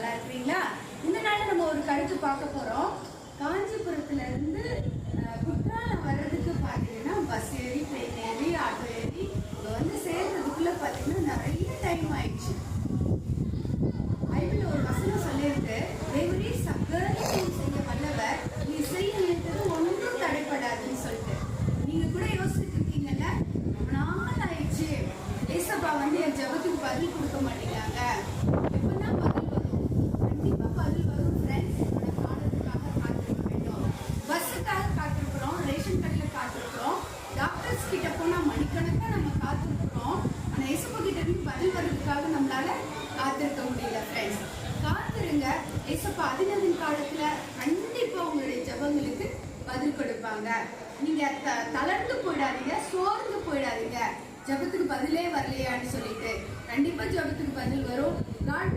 நல்லா இருக்கிறீங்களா? இந்த நாள் நம்ம ஒரு கருத்து பார்க்க போறோம். காஞ்சிபுரத்துல இருந்து குற்றாலம் வர்றதுக்கு பாத்தீங்கன்னா பஸ் ஏறி, ட்ரெயின் ஏறி, ஆட்டோ ஏறி வந்து சேர்றதுக்குள்ள பாத்தீங்கன்னா நிறைய டைம் ஆயிடுச்சு. பைபிள் ஒரு வசனம் சொல்லியிருக்கு, தேவரே சகலத்தையும் செய்ய வல்லவர், நீ செய்ய நினைத்தது ஒன்றும் தடைப்படாதுன்னு சொல்லிட்டு. நீங்க கூட யோசிச்சுட்டு இருக்கீங்கல்ல, ரொம்ப நாள் ஆயிடுச்சு, ஏசப்பா வந்து என் ஜெபத்துக்கு பதில் கொடுக்க மாட்டேங்கிறாங்க, எப்பதான் பதில் வரும்? கண்டிப்பா பதில் வரும் ஃப்ரெண்ட்ஸ். காலத்துக்காக காத்திருக்க வேண்டும். பஸ்ஸுக்காக காத்திருக்கிறோம், ரேஷன் கடையில் காத்திருக்கிறோம், டாக்டர்ஸ் கிட்ட போனா மணிக்கணக்கா நம்ம காத்திருக்கிறோம். ஆனா ஏசப்பா கிட்ட இருந்து பதில் வர்றதுக்காக நம்மளால காத்திருக்க முடியல ஃப்ரெண்ட்ஸ். காத்திருங்க, ஏசப்பா அதினதின் காலத்துல கண்டிப்பா உங்களுடைய ஜெபங்களுக்கு பதில் கொடுப்பாங்க. நீங்க தளர்ந்து போயிடாதீங்க, சோர்ந்து போயிடாதீங்க. ஜெபத்துக்கு பதிலே வரலையான்னு சொல்லிட்டு கண்டிப்பா ஜெபத்துக்கு பதில் வரும். காட்